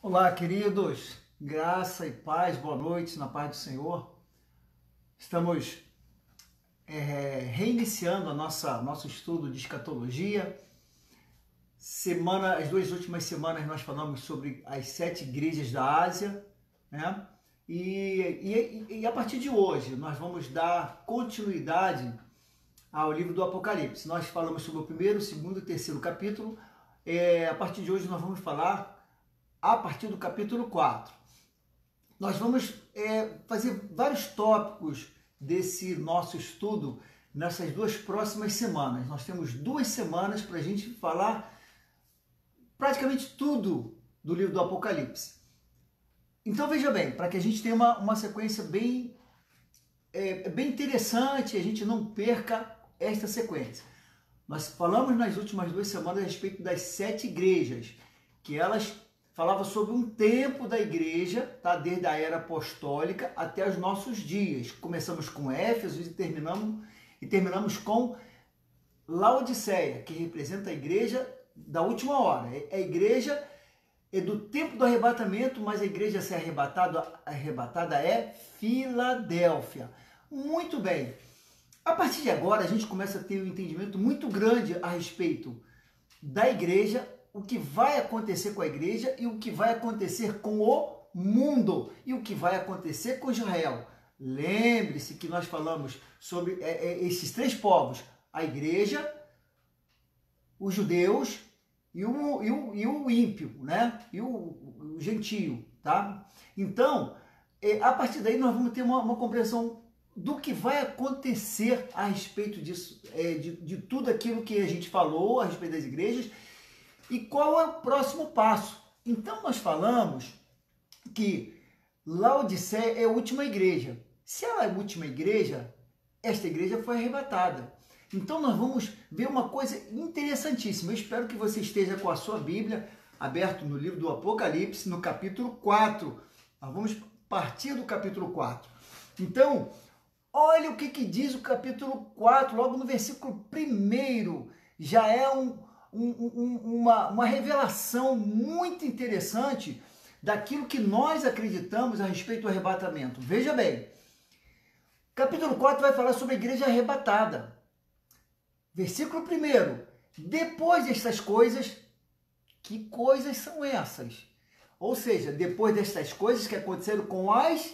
Olá, queridos, graça e paz, boa noite na paz do Senhor. Estamos reiniciando nosso estudo de escatologia. As duas últimas semanas nós falamos sobre as 7 igrejas da Ásia, né? E a partir de hoje nós vamos dar continuidade ao livro do Apocalipse. Nós falamos sobre o primeiro, segundo e terceiro capítulo. A partir de hoje nós vamos falar a partir do capítulo 4. Nós vamos fazer vários tópicos desse nosso estudo nessas duas próximas semanas. Nós temos 2 semanas para a gente falar praticamente tudo do livro do Apocalipse. Então veja bem, para que a gente tenha uma sequência bem interessante, a gente não perca esta sequência. Nós falamos nas últimas 2 semanas a respeito das 7 igrejas, que elas falava sobre um tempo da igreja, tá? Desde a era apostólica até os nossos dias. Começamos com Éfeso e terminamos com Laodiceia, que representa a igreja da última hora. A igreja é do tempo do arrebatamento, mas a igreja a ser arrebatada é Filadélfia. Muito bem. A partir de agora, a gente começa a ter um entendimento muito grande a respeito da igreja, o que vai acontecer com a igreja e o que vai acontecer com o mundo e o que vai acontecer com Israel. Lembre-se que nós falamos sobre esses 3 povos, a igreja, os judeus e o ímpio, né? E o gentio, tá? Então, a partir daí nós vamos ter uma compreensão do que vai acontecer a respeito disso, de tudo aquilo que a gente falou a respeito das igrejas. E qual é o próximo passo? Então nós falamos que Laodiceia é a última igreja. Se ela é a última igreja, esta igreja foi arrebatada. Então nós vamos ver uma coisa interessantíssima. Eu espero que você esteja com a sua Bíblia aberta no livro do Apocalipse, no capítulo 4. Nós vamos partir do capítulo 4. Então, olha o que diz o capítulo 4, logo no versículo 1. Já é uma revelação muito interessante daquilo que nós acreditamos a respeito do arrebatamento. Veja bem, capítulo 4 vai falar sobre a igreja arrebatada. Versículo 1, depois destas coisas, que coisas são essas? Ou seja, depois destas coisas que aconteceram com as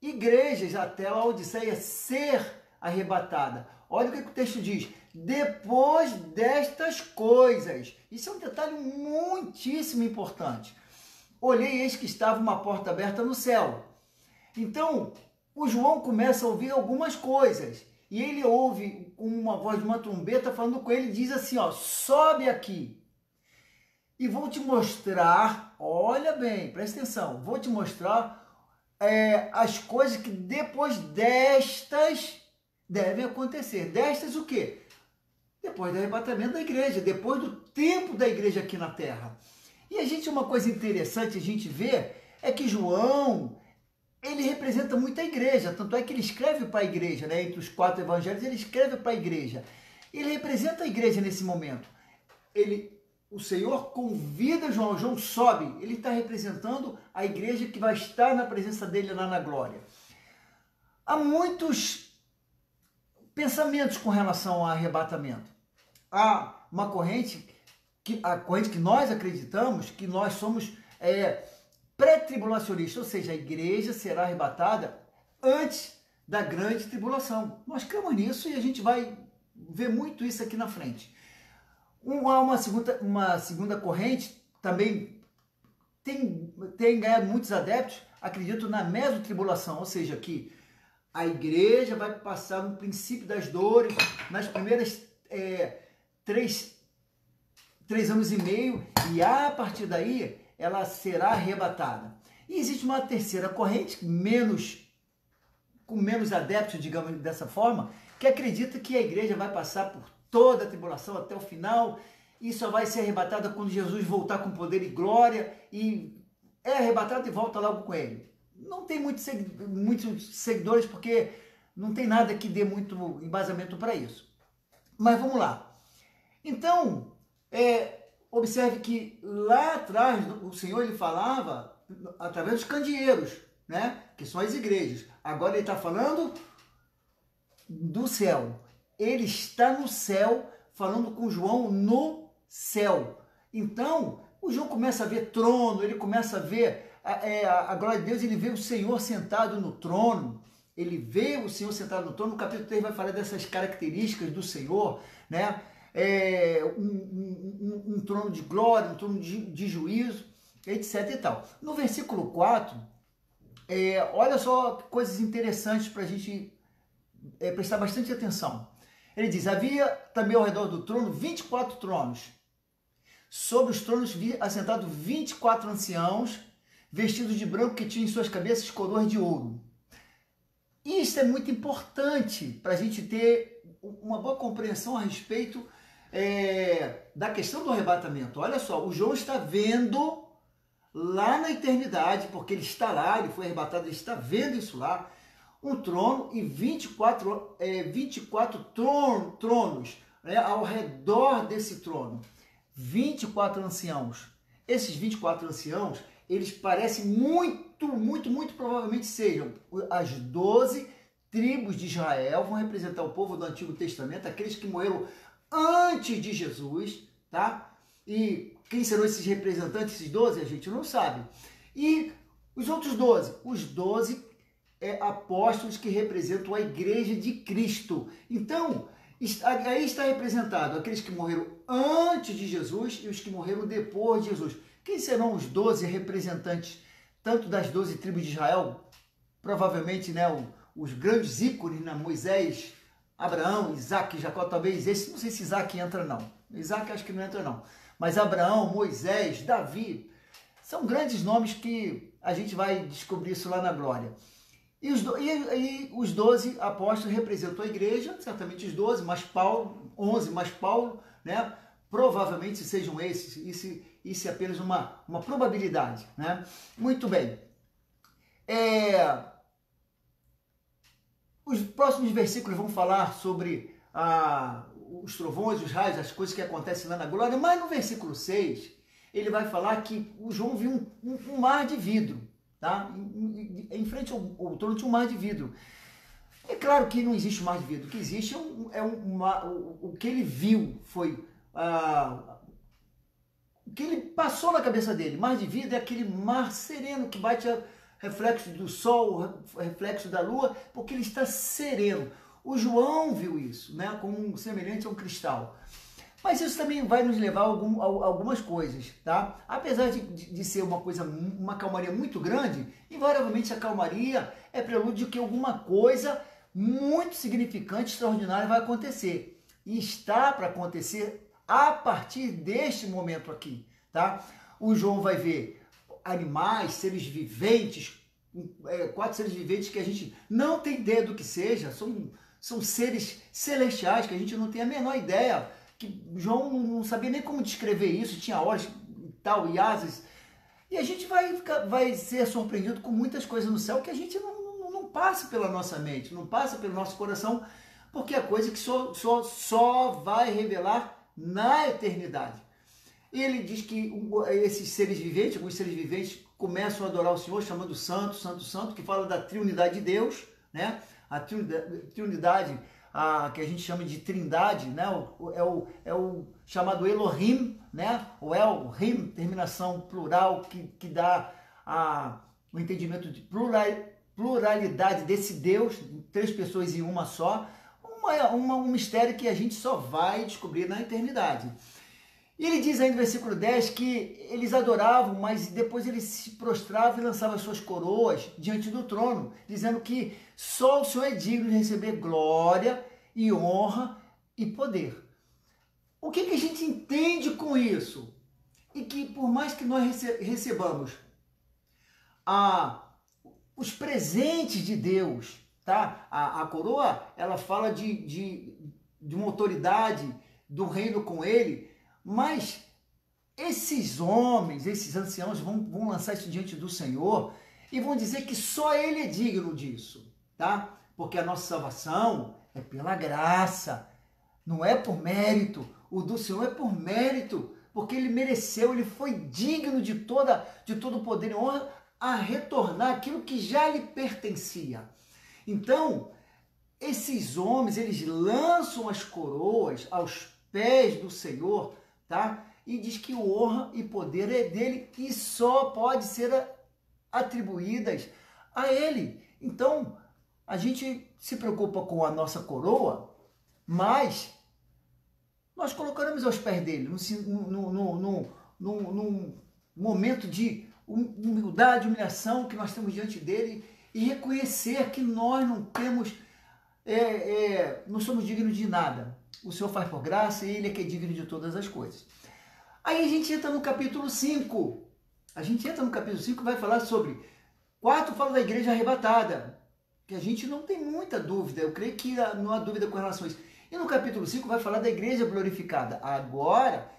igrejas até Laodiceia ser arrebatada. Olha o que o texto diz. Depois destas coisas. Isso é um detalhe muitíssimo importante. Olhei, eis que estava uma porta aberta no céu. Então, o João começa a ouvir algumas coisas. E ele ouve uma voz de uma trombeta falando com ele e diz assim, ó, sobe aqui. E vou te mostrar, olha bem, presta atenção, vou te mostrar as coisas que depois destas devem acontecer. Destas o quê? Depois do arrebatamento da igreja, depois do tempo da igreja aqui na terra. E uma coisa interessante a gente vê é que João, ele representa muito a igreja, tanto é que ele escreve para a igreja, né? Entre os 4 evangelhos, ele escreve para a igreja. Ele representa a igreja nesse momento. O Senhor convida João sobe, ele está representando a igreja que vai estar na presença dele lá na glória. Há muitos pensamentos com relação ao arrebatamento. Há uma corrente, a corrente que nós acreditamos que nós somos pré-tribulacionistas, ou seja, a igreja será arrebatada antes da grande tribulação. Nós cremos nisso e a gente vai ver muito isso aqui na frente. Há uma segunda corrente, também tem ganhado muitos adeptos, acredito na mesotribulação, ou seja, que a igreja vai passar no princípio das dores, nas primeiras 3 anos e meio, e a partir daí ela será arrebatada. E existe uma terceira corrente, com menos adeptos, digamos dessa forma, que acredita que a igreja vai passar por toda a tribulação até o final, e só vai ser arrebatada quando Jesus voltar com poder e glória, e é arrebatado e volta logo com ele. Não tem muitos seguidores, porque não tem nada que dê muito embasamento para isso. Mas vamos lá. Então, observe que lá atrás o Senhor ele falava através dos candeeiros, né? Que são as igrejas. Agora ele está falando do céu. Ele está no céu, falando com João no céu. Então, o João começa a ver trono, ele começa a ver a glória de Deus, ele vê o Senhor sentado no trono. Ele vê o Senhor sentado no trono. No capítulo 3 vai falar dessas características do Senhor, né? Um trono de glória, um trono de juízo, etc e tal. No versículo 4, olha só coisas interessantes para a gente prestar bastante atenção. Ele diz, havia também ao redor do trono 24 tronos. Sobre os tronos assentados 24 anciãos, vestidos de branco, que tinham em suas cabeças coroas de ouro. Isso é muito importante para a gente ter uma boa compreensão a respeito da questão do arrebatamento. Olha só, o João está vendo lá na eternidade, porque ele está lá, ele foi arrebatado, ele está vendo isso lá, um trono e 24 tronos, né, ao redor desse trono. 24 anciãos. Esses 24 anciãos, eles parecem muito provavelmente sejam as 12 tribos de Israel, vão representar o povo do Antigo Testamento, aqueles que morreram antes de Jesus, tá? E quem serão esses representantes, esses 12, a gente não sabe. E os outros 12? Os 12 apóstolos que representam a igreja de Cristo. Então, aí está representado aqueles que morreram antes de Jesus e os que morreram depois de Jesus. Quem serão os 12 representantes, tanto das 12 tribos de Israel? Provavelmente, né, os grandes ícones, né, Moisés, Abraão, Isaac, Jacó, talvez esse, não sei se Isaac entra não. Isaac acho que não entra não. Mas Abraão, Moisés, Davi, são grandes nomes que a gente vai descobrir isso lá na glória. E os 12 apóstolos representam a igreja, certamente os 12, mais Paulo, 11 mais Paulo, né? Provavelmente sejam esses, isso é apenas uma probabilidade, né? Muito bem. Os próximos versículos vão falar sobre os trovões, os raios, as coisas que acontecem lá na glória, mas no versículo 6, ele vai falar que o João viu um mar de vidro, tá? Em frente ao trono tinha um mar de vidro. É claro que não existe um mar de vidro, o que existe o que ele viu foi o que ele passou na cabeça dele. Mar de vidro é aquele mar sereno que bate reflexo do sol, reflexo da lua, porque ele está sereno. O João viu isso, né, como semelhante a um cristal. Mas isso também vai nos levar a algumas coisas, tá? Apesar de ser uma calmaria muito grande, invariavelmente a calmaria é prelúdio de que alguma coisa muito significante, extraordinária vai acontecer. E está para acontecer a partir deste momento aqui, tá? O João vai ver animais, seres viventes, 4 seres viventes que a gente não tem ideia do que seja, são seres celestiais que a gente não tem a menor ideia, que João não sabia nem como descrever isso, tinha olhos e tal, e asas, e a gente vai ser surpreendido com muitas coisas no céu que a gente não passa pela nossa mente, não passa pelo nosso coração, porque é coisa que só vai revelar na eternidade. Ele diz que esses seres viventes, alguns seres viventes, começam a adorar o Senhor, chamando Santo, Santo, Santo, que fala da triunidade de Deus, né? A triunidade, que a gente chama de trindade, né? É o chamado Elohim, né? O Elohim, terminação plural, que dá o entendimento de pluralidade desse Deus, 3 pessoas em uma só, um mistério que a gente só vai descobrir na eternidade. E ele diz aí no versículo 10 que eles adoravam, mas depois eles se prostravam e lançavam as suas coroas diante do trono, dizendo que só o Senhor é digno de receber glória e honra e poder. O que a gente entende com isso? E que por mais que nós recebamos os presentes de Deus, tá? A coroa, ela fala de uma autoridade do reino com ele, mas esses homens, esses anciãos vão lançar isso diante do Senhor e vão dizer que só Ele é digno disso, tá? Porque a nossa salvação é pela graça, não é por mérito. O do Senhor é por mérito, porque ele mereceu, ele foi digno de todo o poder e honra a retornar aquilo que já lhe pertencia. Então, esses homens, eles lançam as coroas aos pés do Senhor, tá? E diz que honra e poder é dele e só pode ser atribuídas a ele. Então, a gente se preocupa com a nossa coroa, mas nós colocaremos aos pés dele, num momento de humildade, humilhação que nós temos diante dele e reconhecer que nós não temos, não somos dignos de nada. O Senhor faz por graça e ele é que é digno de todas as coisas. Aí a gente entra no capítulo 5. A gente entra no capítulo 5 e vai falar sobre... 4 fala da igreja arrebatada, que a gente não tem muita dúvida, eu creio que não há dúvida com relação a isso. E no capítulo 5 vai falar da igreja glorificada. Agora,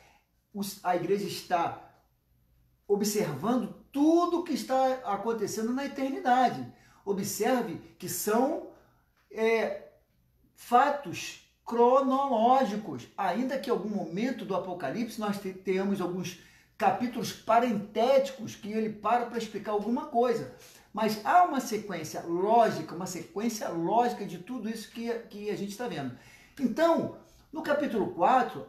a igreja está observando tudo o que está acontecendo na eternidade. Observe que são fatos cronológicos, ainda que em algum momento do Apocalipse nós tenhamos alguns capítulos parentéticos que ele para explicar alguma coisa. Mas há uma sequência lógica de tudo isso que a gente está vendo. Então, no capítulo 4,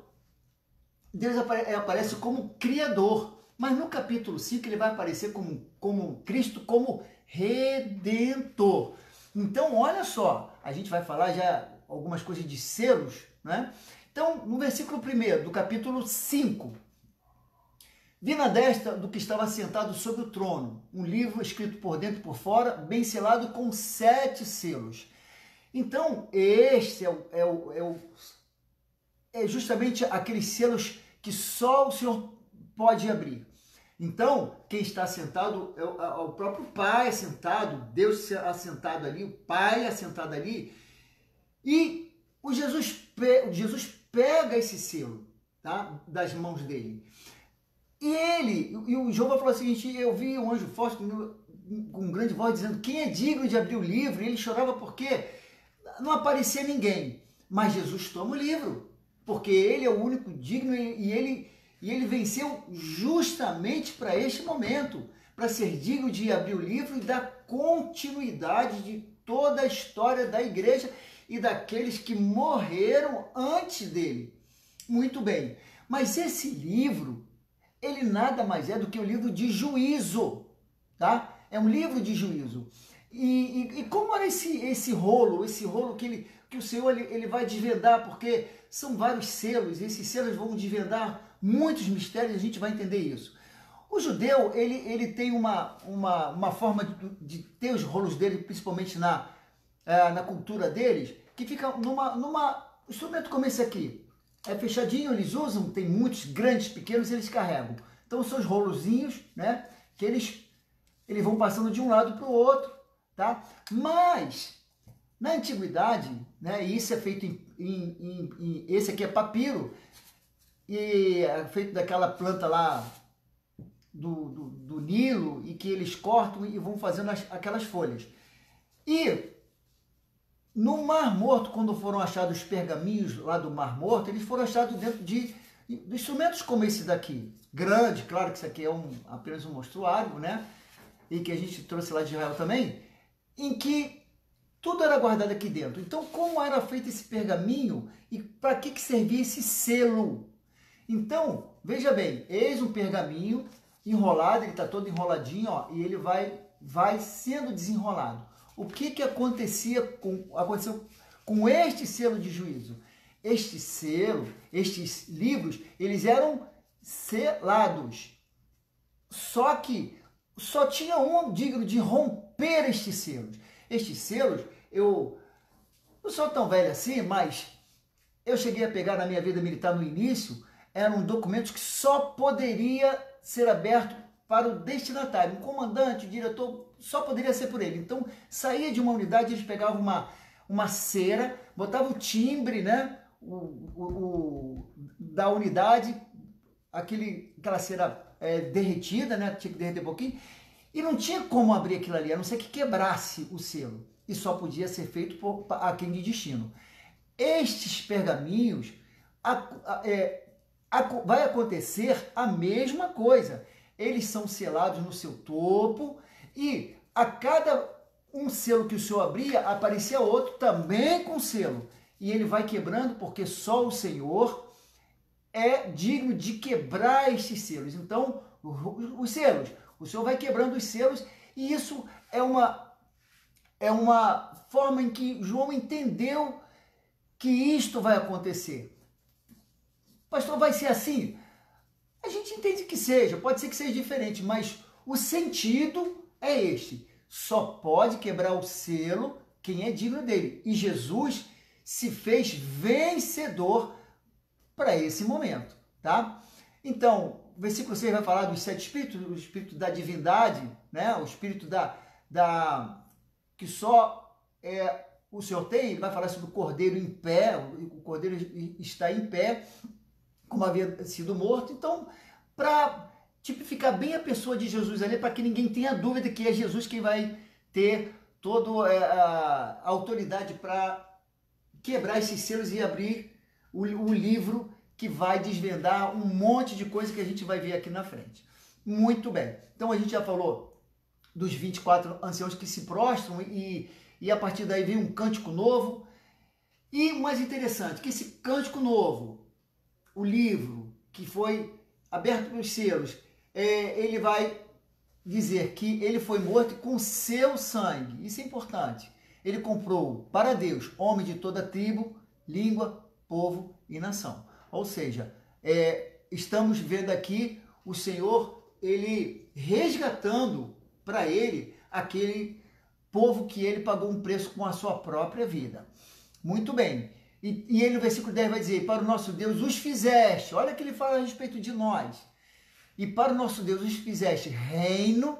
Deus aparece como Criador, mas no capítulo 5 ele vai aparecer como Cristo, como Redentor. Então, olha só, a gente vai falar já algumas coisas de selos, né? Então, no versículo 1 do capítulo 5, vi na destra do que estava sentado sobre o trono, um livro escrito por dentro e por fora, bem selado com 7 selos. Então, este é justamente aqueles selos que só o Senhor pode abrir. Então, quem está sentado é o próprio Pai assentado, Deus assentado ali, o Pai assentado ali, e o Jesus pega esse selo, tá, das mãos dele. E o João vai falar o seguinte: eu vi um anjo forte com grande voz dizendo: quem é digno de abrir o livro? E ele chorava porque não aparecia ninguém. Mas Jesus toma o livro, porque ele é o único digno e ele venceu justamente para este momento, para ser digno de abrir o livro e dar continuidade de toda a história da igreja e daqueles que morreram antes dele. Muito bem, mas esse livro, ele nada mais é do que o livro de juízo, tá? É um livro de juízo. E como era esse rolo que o Senhor ele vai desvendar, porque são vários selos, e esses selos vão desvendar muitos mistérios, a gente vai entender isso. O judeu, ele tem uma forma de ter os rolos dele, principalmente na cultura deles, que fica numa instrumento como esse aqui. É fechadinho, eles usam, tem muitos grandes, pequenos, eles carregam. Então são os rolozinhos, né, que eles vão passando de um lado para o outro, tá? Mas na antiguidade, né, e isso é feito esse aqui é papiro, e é feito daquela planta lá do Nilo, e que eles cortam e vão fazendo aquelas folhas. E no Mar Morto, quando foram achados os pergaminhos lá do Mar Morto, eles foram achados dentro de instrumentos como esse daqui. Grande, claro que isso aqui é apenas um mostruário, né? E que a gente trouxe lá de Israel também, em que tudo era guardado aqui dentro. Então, como era feito esse pergaminho e para que servia esse selo? Então, veja bem, eis um pergaminho enrolado, ele está todo enroladinho, ó, e ele vai sendo desenrolado. O que aconteceu com este selo de juízo? Este selo, estes livros, eles eram selados. Só que só tinha um digno de romper estes selos. Estes selos, eu não sou tão velho assim, mas eu cheguei a pegar na minha vida militar no início, eram documentos que só poderia ser aberto para o destinatário. Um comandante, o diretor, só poderia ser por ele. Então, saía de uma unidade, eles pegavam uma cera, botavam o timbre, né, da unidade, aquela cera derretida, né, tinha que derreter um pouquinho, e não tinha como abrir aquilo ali, a não ser que quebrasse o selo. E só podia ser feito a quem de destino. Estes pergaminhos vai acontecer a mesma coisa. Eles são selados no seu topo e a cada um selo que o Senhor abria, aparecia outro também com selo. E ele vai quebrando porque só o Senhor é digno de quebrar estes selos. Então, os selos, o Senhor vai quebrando os selos e isso é uma forma em que João entendeu que isto vai acontecer. Pastor, vai ser assim? A gente entende que seja, pode ser que seja diferente, mas o sentido é este. Só pode quebrar o selo quem é digno dele. E Jesus se fez vencedor para esse momento, tá? Então, o versículo 6 vai falar dos 7 espíritos, o espírito da divindade, né? O espírito que só o Senhor tem. Ele vai falar sobre o cordeiro em pé, o cordeiro está em pé, como havia sido morto. Então, para tipificar bem a pessoa de Jesus ali, para que ninguém tenha dúvida que é Jesus quem vai ter toda a autoridade para quebrar esses selos e abrir o livro que vai desvendar um monte de coisa que a gente vai ver aqui na frente. Muito bem. Então a gente já falou dos 24 anciãos que se prostram e a partir daí vem um cântico novo. E o mais interessante, que esse cântico novo, o livro que foi aberto pelos selos, ele vai dizer que ele foi morto com seu sangue. Isso é importante. Ele comprou para Deus homens de toda tribo, língua, povo e nação. Ou seja, estamos vendo aqui o Senhor, ele resgatando para ele aquele povo que ele pagou um preço com a sua própria vida. Muito bem. E ele no versículo 10 vai dizer, para o nosso Deus os fizeste. Olha que ele fala a respeito de nós. E para o nosso Deus os fizeste reino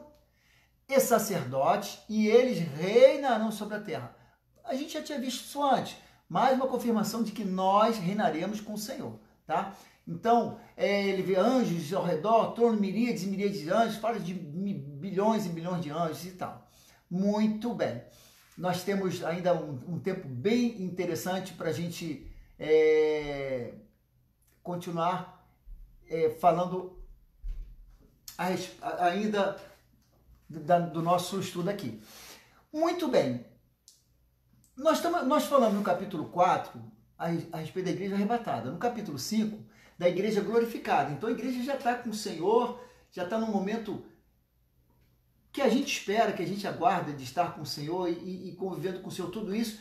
e sacerdotes, e eles reinarão sobre a terra. A gente já tinha visto isso antes, mais uma confirmação de que nós reinaremos com o Senhor, tá? Então, ele vê anjos ao redor, torno miríades e miríades de anjos, fala de bilhões e bilhões de anjos e tal. Muito bem. Nós temos ainda um tempo bem interessante para a gente continuar falando ainda do nosso estudo aqui. Muito bem. Nós falamos no capítulo 4 a respeito da igreja arrebatada. No capítulo 5, da igreja glorificada. Então a igreja já está com o Senhor, já está num momento que a gente espera, que a gente aguarda de estar com o Senhor e convivendo com o Senhor, tudo isso.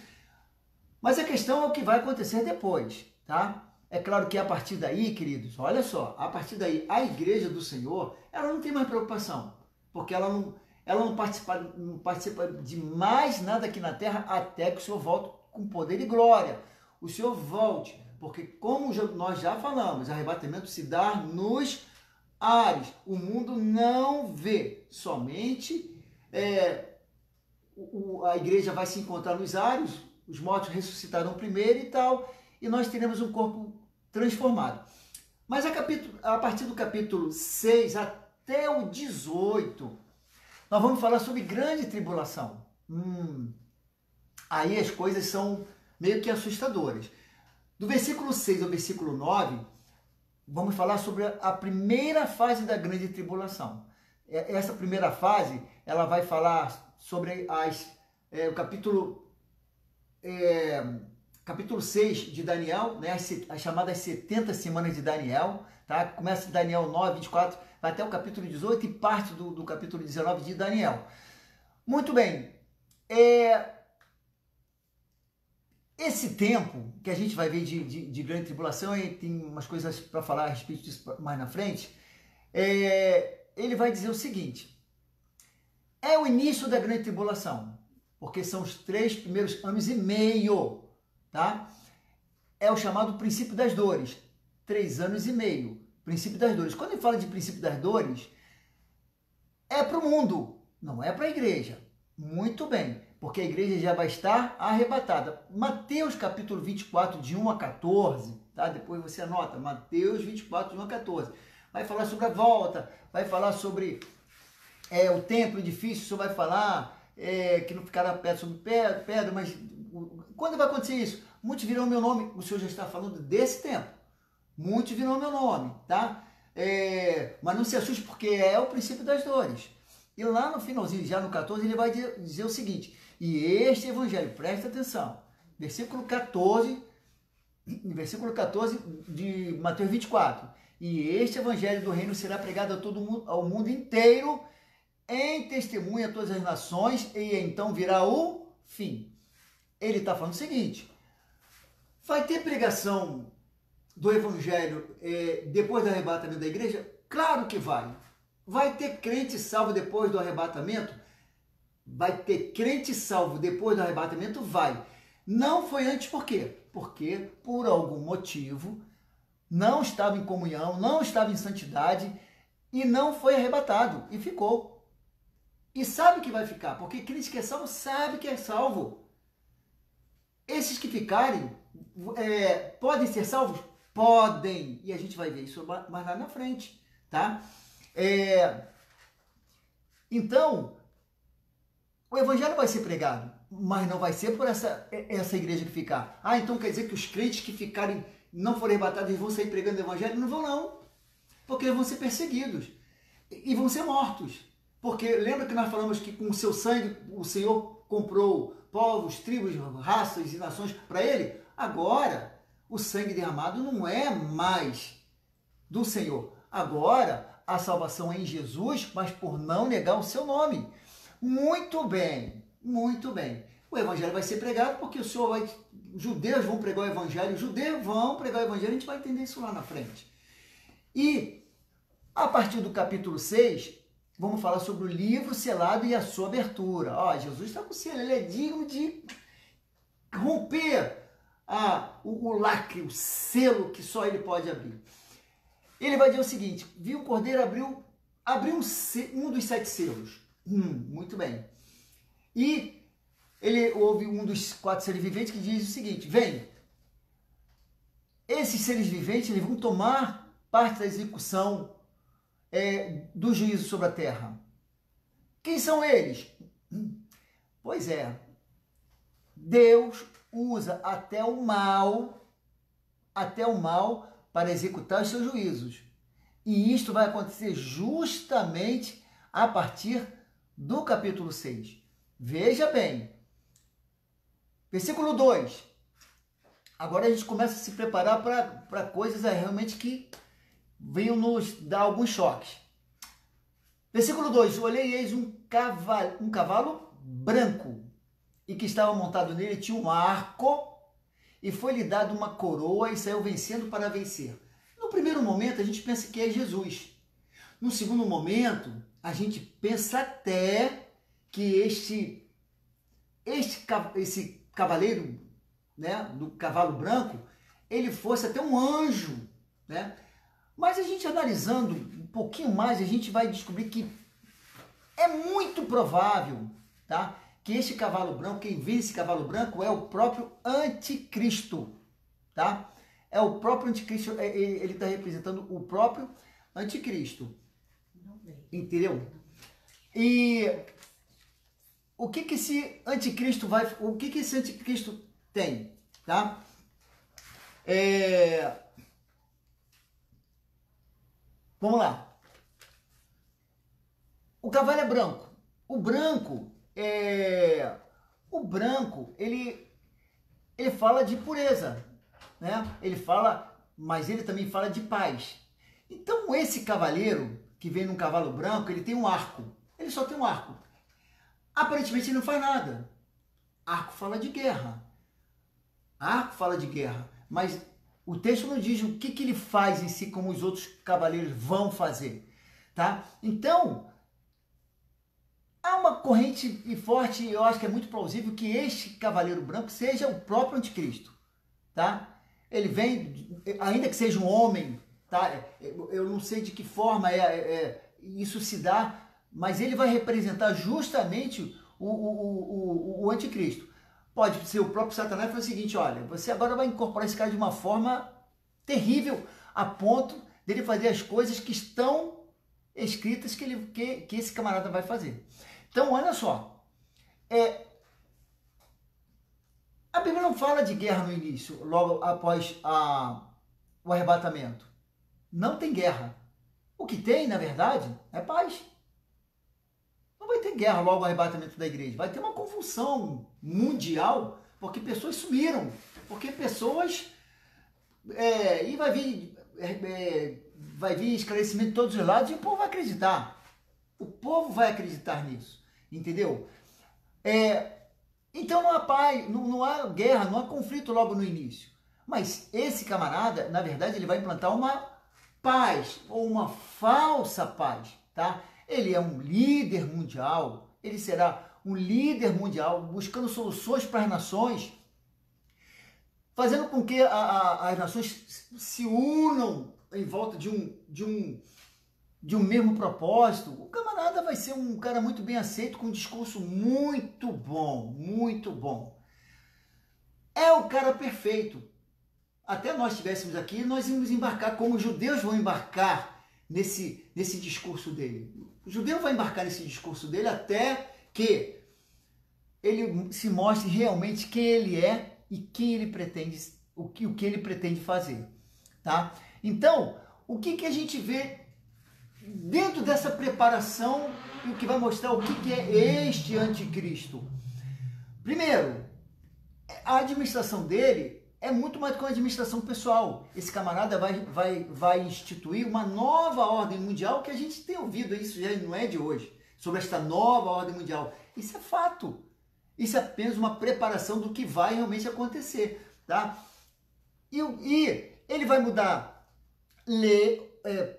Mas a questão é o que vai acontecer depois, tá? É claro que a partir daí, queridos, olha só, a partir daí, a igreja do Senhor, ela não tem mais preocupação, porque ela não participa de mais nada aqui na terra até que o Senhor volte com poder e glória. O Senhor volte, porque como nós já falamos, o arrebatamento se dá nos ares. O mundo não vê, somente a igreja vai se encontrar nos ares, os mortos ressuscitarão primeiro e tal, e nós teremos um corpo transformado. Mas a partir do capítulo 6 até o 18, nós vamos falar sobre grande tribulação. Aí as coisas são meio que assustadoras. Do versículo 6 ao versículo 9, vamos falar sobre a primeira fase da grande tribulação. Essa primeira fase, ela vai falar sobre o capítulo 6 de Daniel, né, as chamadas 70 semanas de Daniel, tá? Começa de Daniel 9, 24, vai até o capítulo 18 e parte do capítulo 19 de Daniel. Muito bem. Esse tempo que a gente vai ver de grande tribulação, e tem umas coisas para falar a respeito disso mais na frente, ele vai dizer o seguinte: é o início da grande tribulação, porque são os 3 primeiros anos e meio, tá? É o chamado princípio das dores, 3 anos e meio, princípio das dores. Quando ele fala de princípio das dores, é para o mundo, não é para a igreja. Muito bem, porque a igreja já vai estar arrebatada. Mateus capítulo 24, de 1 a 14, tá? Depois você anota, Mateus 24, de 1 a 14. Vai falar sobre a volta, vai falar sobre o templo, edifício, o senhor vai falar que não ficará pedra sobre pedra, mas quando vai acontecer isso? Muitos virão o meu nome, o senhor já está falando desse tempo. muitos virão meu nome, tá? Mas não se assuste, porque é o princípio das dores. E lá no finalzinho, já no 14, ele vai dizer o seguinte: e este evangelho, presta atenção, versículo 14 de Mateus 24, e este evangelho do reino será pregado a todo mundo, ao mundo inteiro, em testemunha a todas as nações, e então virá o fim. Ele está falando o seguinte: vai ter pregação do evangelho depois do arrebatamento da igreja? Claro que vai. Vai ter crente salvo depois do arrebatamento? Vai ter crente salvo depois do arrebatamento? Vai. Não foi antes por quê? Porque, por algum motivo, não estava em comunhão, não estava em santidade e não foi arrebatado e ficou. E sabe que vai ficar, porque crente que é salvo sabe que é salvo. Esses que ficarem podem ser salvos? Podem. E a gente vai ver isso mais lá na frente, tá? Então, o evangelho vai ser pregado, mas não vai ser por essa igreja que ficar. Ah, então quer dizer que os crentes que ficarem, não forem arrebatados, eles vão sair pregando o evangelho? Não vão não, porque eles vão ser perseguidos e vão ser mortos. Porque lembra que nós falamos que com o seu sangue o Senhor comprou povos, tribos, raças e nações para ele? Agora, o sangue derramado não é mais do Senhor. Agora, a salvação é em Jesus, mas por não negar o seu nome. Muito bem, muito bem. O evangelho vai ser pregado porque o Senhor vai... Judeus vão pregar o evangelho, judeus vão pregar o evangelho, a gente vai entender isso lá na frente. E, a partir do capítulo 6, vamos falar sobre o livro selado e a sua abertura. Ó, Jesus está com o selo, ele é digno de romper o lacre, o selo que só ele pode abrir. Ele vai dizer o seguinte: viu o cordeiro, abriu um dos 7 selos. Muito bem. E ele ouve um dos 4 seres viventes que diz o seguinte: vem, esses seres viventes eles vão tomar parte da execução do juízo sobre a terra. Quem são eles? Pois é, Deus usa até o mal para executar os seus juízos. E isto vai acontecer justamente a partir do capítulo 6. Veja bem, versículo 2. Agora a gente começa a se preparar para coisas realmente que venham nos dar alguns choques. Versículo 2: olhei e eis um cavalo branco, e que estava montado nele tinha um arco, e foi-lhe dado uma coroa, e saiu vencendo para vencer. No primeiro momento a gente pensa que é Jesus. No segundo momento a gente pensa até que esse cavaleiro, né, do cavalo branco, ele fosse até um anjo, né? Mas a gente analisando um pouquinho mais, a gente vai descobrir que é muito provável, tá, que este cavalo branco, quem vê esse cavalo branco é o próprio anticristo, tá? É o próprio anticristo, ele está representando o próprio anticristo. Entendeu? E o que esse anticristo tem, tá? Vamos lá. O cavalo é branco. O branco, ele fala de pureza, né? Mas ele também fala de paz. Então esse cavaleiro que vem num cavalo branco, ele tem um arco. Ele só tem um arco. Aparentemente ele não faz nada. Arco fala de guerra. Mas o texto não diz o que ele faz em si, como os outros cavaleiros vão fazer, tá? Então, há uma corrente e forte, eu acho que é muito plausível que este cavaleiro branco seja o próprio anticristo, tá? Ele vem, ainda que seja um homem, tá? Eu não sei de que forma isso se dá, mas ele vai representar justamente o anticristo. Pode ser o próprio Satanás que fala o seguinte: olha, você agora vai incorporar esse cara de uma forma terrível, a ponto dele fazer as coisas que estão escritas que esse camarada vai fazer. Então, olha só, a Bíblia não fala de guerra no início, logo após o arrebatamento? Não tem guerra. O que tem, na verdade, é paz. Não vai ter guerra logo o arrebatamento da igreja. Vai ter uma convulsão mundial, porque pessoas sumiram. Porque pessoas... e vai vir esclarecimento de todos os lados e o povo vai acreditar. O povo vai acreditar nisso. Entendeu? Então não há paz, não há guerra, não há conflito logo no início. Mas esse camarada, na verdade, ele vai implantar uma paz, ou uma falsa paz, tá? Ele é um líder mundial, ele será um líder mundial, buscando soluções para as nações, fazendo com que as nações se unam em volta de um mesmo propósito. O camarada vai ser um cara muito bem aceito, com um discurso muito bom, muito bom. É o cara perfeito. Até nós estivéssemos aqui, nós íamos embarcar como os judeus vão embarcar nesse discurso dele. O judeu vai embarcar nesse discurso dele até que ele se mostre realmente quem ele é e quem ele pretende, o que ele pretende fazer, tá? Então, o que a gente vê dentro dessa preparação e o que vai mostrar o que é este anticristo? Primeiro, a administração dele é muito mais do que uma administração pessoal. Esse camarada vai instituir uma nova ordem mundial, que a gente tem ouvido, isso já não é de hoje, sobre esta nova ordem mundial. Isso é fato. Isso é apenas uma preparação do que vai realmente acontecer, tá? E ele vai mudar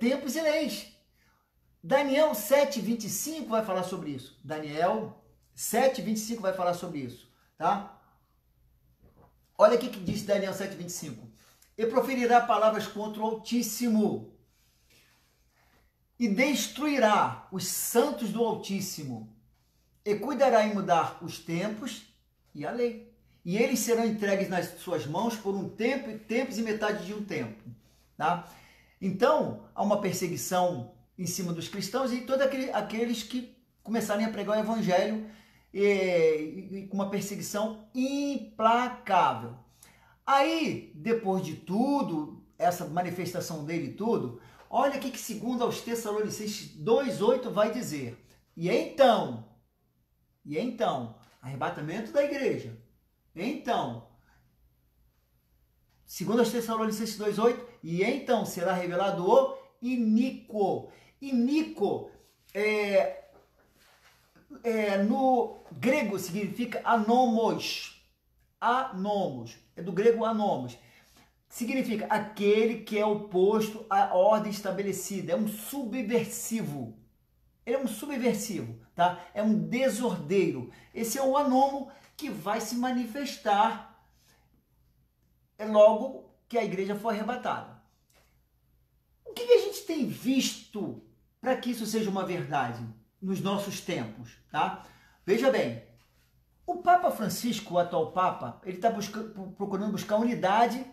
tempos e leis. Daniel 7:25 vai falar sobre isso. Daniel 7:25 vai falar sobre isso, tá? Olha o que diz Daniel 7:25. E proferirá palavras contra o Altíssimo e destruirá os santos do Altíssimo e cuidará em mudar os tempos e a lei. E eles serão entregues nas suas mãos por um tempo, tempos e metade de um tempo. Tá? Então, há uma perseguição em cima dos cristãos e todos aqueles que começarem a pregar o evangelho e com uma perseguição implacável. Aí, depois de tudo, essa manifestação dele e tudo, olha o que segundo aos Tessalonicenses 2:8 vai dizer. E então, arrebatamento da igreja. Então, segundo aos Tessalonicenses 2:8, e então será revelado o iníquo. Iníquo no grego significa anomos. Anomos. É do grego anomos. Significa aquele que é oposto à ordem estabelecida. É um subversivo. Ele é um subversivo, tá? É um desordeiro. Esse é o anomo que vai se manifestar logo que a igreja for arrebatada. O que a gente tem visto para que isso seja uma verdade nos nossos tempos, tá? Veja bem, o Papa Francisco, o atual Papa, ele está procurando buscar unidade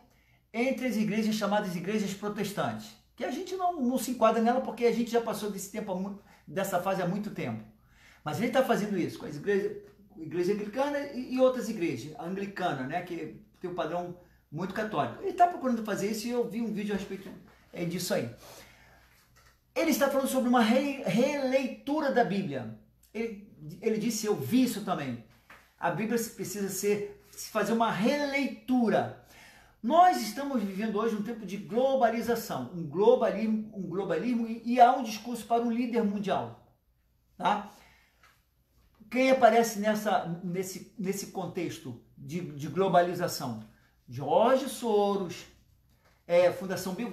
entre as igrejas chamadas igrejas protestantes, que a gente não se enquadra nela porque a gente já passou dessa fase há muito tempo. Mas ele está fazendo isso com as igreja anglicana e outras igrejas, a anglicana, né, que tem um padrão muito católico. Ele está procurando fazer isso e eu vi um vídeo a respeito disso aí. Ele está falando sobre uma releitura da Bíblia. Ele disse, eu vi isso também. A Bíblia precisa se fazer uma releitura. Nós estamos vivendo hoje um tempo de globalização, um globalismo e há um discurso para um líder mundial. Tá? Quem aparece nesse contexto de globalização? George Soros, Fundação Bill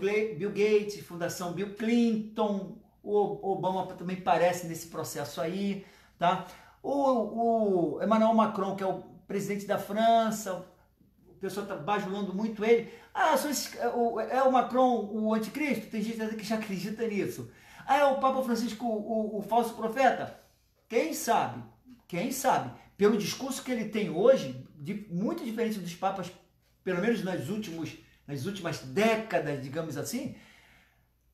Gates, Fundação Bill Clinton, o Obama também aparece nesse processo aí, tá? O Emmanuel Macron, que é o presidente da França, o pessoal está bajulando muito ele. É o Macron o anticristo? Tem gente que já acredita nisso. É o Papa Francisco o falso profeta? Quem sabe? Quem sabe? Pelo discurso que ele tem hoje, muito diferente dos papas, pelo menos nas últimas décadas, digamos assim,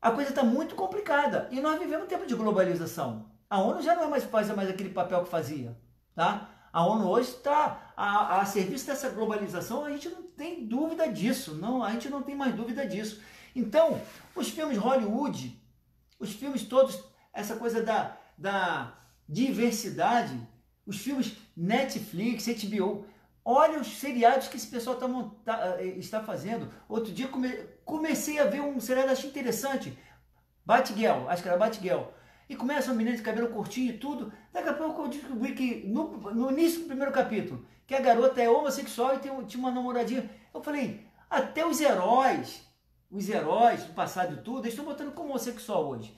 a coisa está muito complicada. E nós vivemos um tempo de globalização. A ONU já não faz mais aquele papel que fazia. Tá? A ONU hoje está a serviço dessa globalização, a gente não tem dúvida disso, não, a gente não tem mais dúvida disso. Então, os filmes Hollywood, os filmes todos, essa coisa da diversidade, os filmes Netflix, HBO, olha os seriados que esse pessoal está fazendo. Outro dia comecei a ver um seriado, achei interessante, Batgirl, acho que era Batgirl. E começa uma menina de cabelo curtinho e tudo. Daqui a pouco eu descobri que no início do primeiro capítulo, que a garota é homossexual e tinha uma namoradinha. Eu falei, até os heróis do passado e tudo, eles estão botando como homossexual hoje.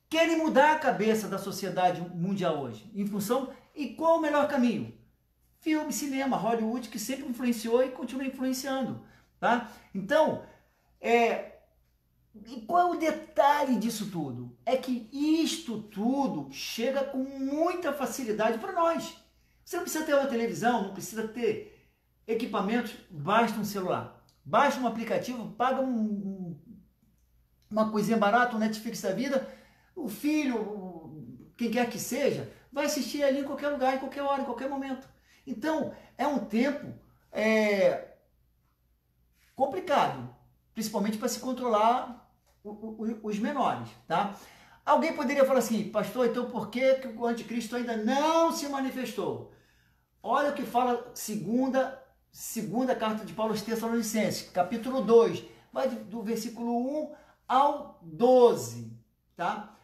Querem mudar a cabeça da sociedade mundial hoje. Em função, e qual o melhor caminho? Filme, cinema, Hollywood, que sempre influenciou e continua influenciando. Tá? Então, e qual é o detalhe disso tudo? É que isto tudo chega com muita facilidade para nós. Você não precisa ter uma televisão, não precisa ter equipamentos, basta um celular. Baixa um aplicativo, paga uma coisinha barata, um Netflix da vida, o filho, quem quer que seja, vai assistir ali em qualquer lugar, em qualquer hora, em qualquer momento. Então, é um tempo complicado, principalmente para se controlar os menores, tá? Alguém poderia falar assim, pastor, então por que o anticristo ainda não se manifestou? Olha o que fala segunda carta de Paulo aos Tessalonicenses, capítulo 2, vai do versículo 1 ao 12, tá?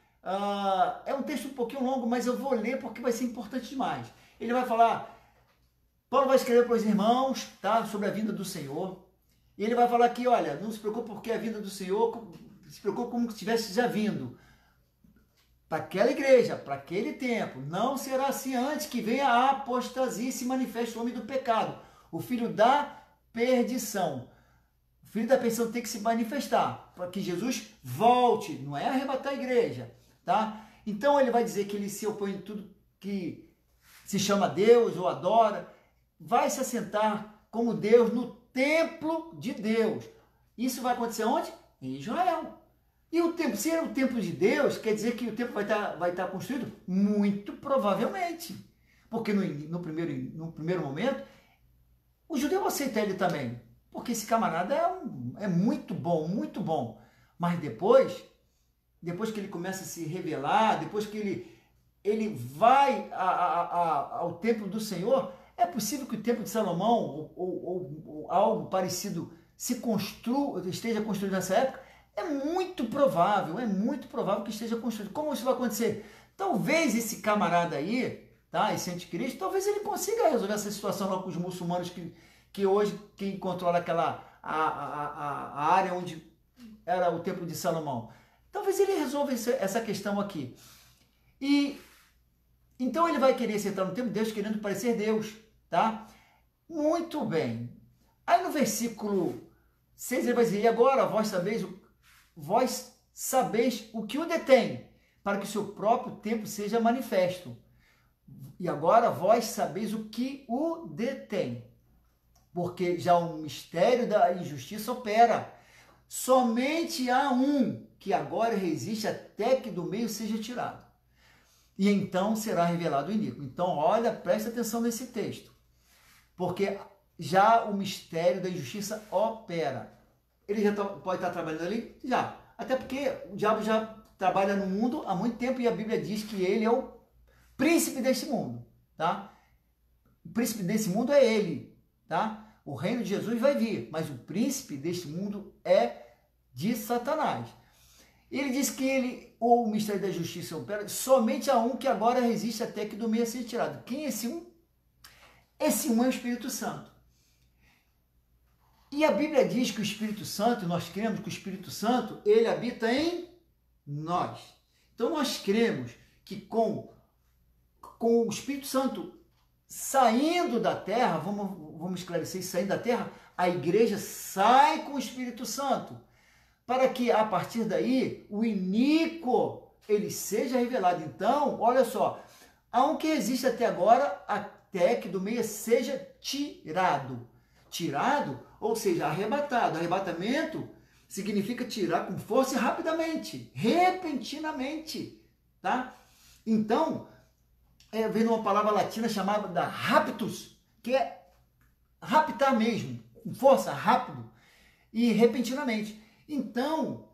É um texto um pouquinho longo, mas eu vou ler porque vai ser importante demais. Ele vai falar, Paulo vai escrever para os irmãos, tá? Sobre a vinda do Senhor, e ele vai falar aqui, olha, não se preocupe porque a vinda do Senhor, se preocupe como se estivesse já vindo. Para aquela igreja, para aquele tempo, não será assim antes que venha a apostasia e se manifeste o homem do pecado, o filho da perdição. O filho da perdição tem que se manifestar, para que Jesus volte, não é arrebatar a igreja, tá? Então ele vai dizer que ele se opõe a tudo que se chama Deus ou adora, vai se assentar como Deus no templo de Deus. Isso vai acontecer onde? Em Israel. E o templo, se é o templo de Deus, quer dizer que o templo vai estar construído? Muito provavelmente. Porque no primeiro momento, o judeu aceita ele também. Porque esse camarada é muito bom, muito bom. Mas depois que ele começa a se revelar, depois que ele vai ao templo do Senhor, é possível que o templo de Salomão ou algo parecido esteja construído nessa época? É muito provável que esteja construído. Como isso vai acontecer? Talvez esse camarada aí, tá, esse anticristo, talvez ele consiga resolver essa situação lá com os muçulmanos que hoje quem controla a área onde era o templo de Salomão. Talvez ele resolva essa questão aqui. E então ele vai querer sentar no templo de Deus querendo parecer Deus, tá? Muito bem. Aí no versículo 6 ele vai dizer, e agora vós sabeis o que o detém, para que o seu próprio tempo seja manifesto. E agora vós sabeis o que o detém, porque já o mistério da injustiça opera. Somente há um que agora resiste até que do meio seja tirado. E então será revelado o iníquo. Então, olha, presta atenção nesse texto. Porque já o mistério da injustiça opera. Ele já pode estar trabalhando ali? Já. Até porque o diabo já trabalha no mundo há muito tempo e a Bíblia diz que ele é o príncipe desse mundo, tá? O príncipe desse mundo é ele, tá? O reino de Jesus vai vir, mas o príncipe deste mundo é de Satanás. Ele diz que o mistério da justiça opera, somente há um que agora resiste até que do meio seja tirado. Quem é esse um? Esse um é o Espírito Santo. E a Bíblia diz que o Espírito Santo, nós cremos que o Espírito Santo, ele habita em nós. Então nós cremos que com o Espírito Santo saindo da terra, vamos esclarecer isso, saindo da terra, a igreja sai com o Espírito Santo, para que a partir daí o iníquo ele seja revelado. Então, olha só, há um que existe até agora, até que do meio seja tirado. Tirado, ou seja, arrebatado. Arrebatamento significa tirar com força e rapidamente, repentinamente, tá? Então, vem de uma palavra latina chamada raptus, que é raptar mesmo, com força, rápido e repentinamente. Então,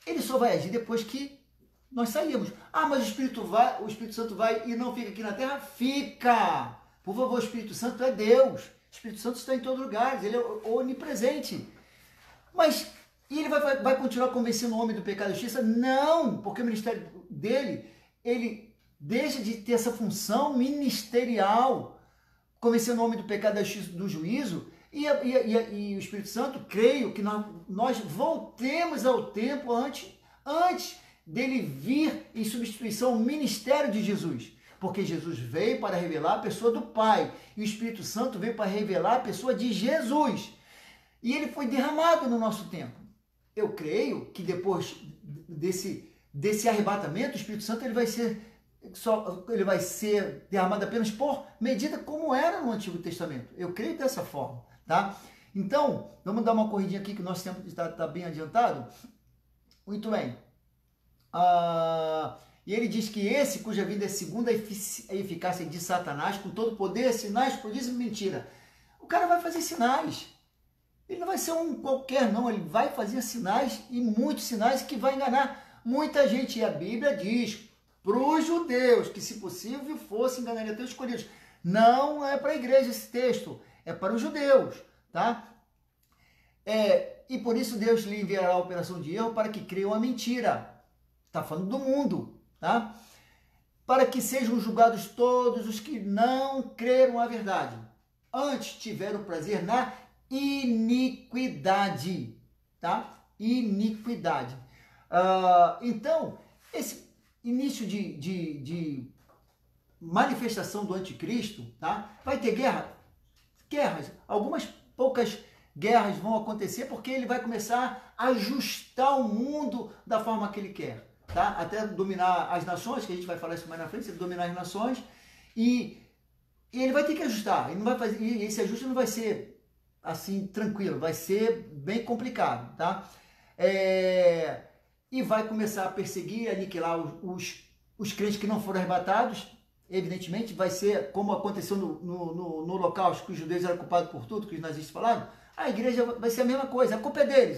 ele só vai agir depois que nós saímos. Ah, mas o Espírito Santo vai e não fica aqui na terra? Fica! Por favor, o Espírito Santo é Deus. O Espírito Santo está em todo lugar, ele é onipresente. Mas e ele vai continuar convencendo o homem do pecado e da justiça? Não, porque o ministério dele, ele deixa de ter essa função ministerial, convencendo o homem do pecado, da justiça, do juízo, e o Espírito Santo, creio que nós voltemos ao tempo antes dele vir em substituição ao ministério de Jesus. Porque Jesus veio para revelar a pessoa do Pai, e o Espírito Santo veio para revelar a pessoa de Jesus. E ele foi derramado no nosso tempo. Eu creio que depois desse arrebatamento, o Espírito Santo ele vai ser derramado apenas por medida como era no Antigo Testamento. Eu creio dessa forma, tá? Então, vamos dar uma corridinha aqui que o nosso tempo está bem adiantado. Muito bem. E ele diz que esse cuja vinda é segundo a eficácia de Satanás, com todo poder, sinais, prodígios e mentira. O cara vai fazer sinais. Ele não vai ser um qualquer, não. Ele vai fazer sinais, e muitos sinais, que vai enganar muita gente. E a Bíblia diz para os judeus que, se possível, fosse enganar até os escolhidos. Não é para a igreja esse texto, é para os judeus, tá? E por isso Deus lhe enviará a operação de erro para que creiam a mentira. Está falando do mundo, tá? Para que sejam julgados todos os que não creram a verdade. Antes tiveram prazer na iniquidade, tá? Iniquidade. Então, esse início de manifestação do anticristo, tá? Vai ter guerras, algumas poucas guerras vão acontecer porque ele vai começar a ajustar o mundo da forma que ele quer, tá? Até dominar as nações, que a gente vai falar isso mais na frente, ele dominar as nações, e ele vai ter que ajustar, ele não vai fazer, e esse ajuste não vai ser assim tranquilo, vai ser bem complicado, tá? E vai começar a perseguir e aniquilar os crentes que não foram arrebatados. Evidentemente vai ser como aconteceu no Holocausto, que os judeus eram culpados por tudo que os nazistas falaram. A igreja vai ser a mesma coisa, a culpa é deles,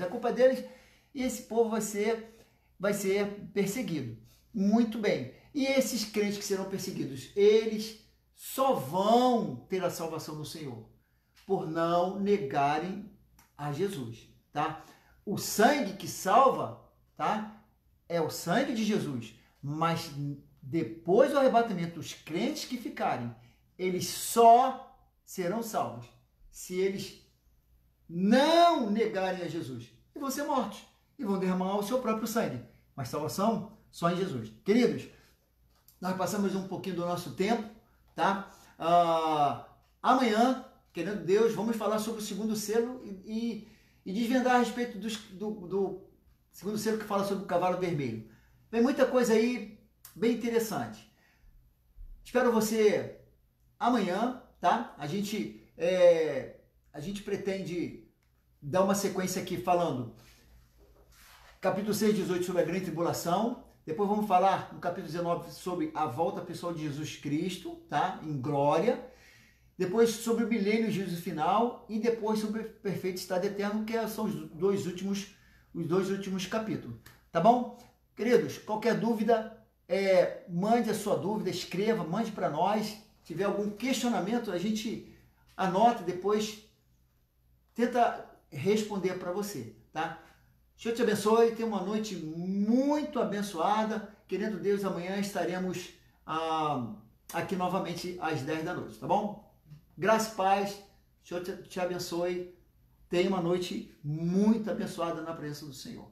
e esse povo vai ser perseguido. Muito bem. E esses crentes que serão perseguidos, eles só vão ter a salvação no Senhor por não negarem a Jesus, tá? O sangue que salva, tá? É o sangue de Jesus, mas depois do arrebatamento, os crentes que ficarem, eles só serão salvos se eles não negarem a Jesus, e vão ser mortos, e vão derramar o seu próprio sangue, mas salvação só em Jesus. Queridos, nós passamos um pouquinho do nosso tempo, tá? Amanhã, querendo Deus, vamos falar sobre o segundo selo e desvendar a respeito do segundo selo, que fala sobre o cavalo vermelho. Tem muita coisa aí bem interessante. Espero você amanhã, tá? A gente pretende dar uma sequência aqui falando capítulo 6, 18 sobre a grande tribulação. Depois vamos falar no capítulo 19 sobre a volta pessoal de Jesus Cristo, tá? Em glória. Depois sobre o milênio e o juízo final. E depois sobre o perfeito estado eterno, que são os dois últimos capítulos. Tá bom? Queridos, qualquer dúvida, mande a sua dúvida, escreva, mande para nós. Se tiver algum questionamento, a gente anota e depois tenta responder para você, tá? Deus te abençoe, tenha uma noite muito abençoada. Querendo Deus, amanhã estaremos aqui novamente às 10 da noite, tá bom? Graça e paz, Deus te abençoe. Tenha uma noite muito abençoada na presença do Senhor.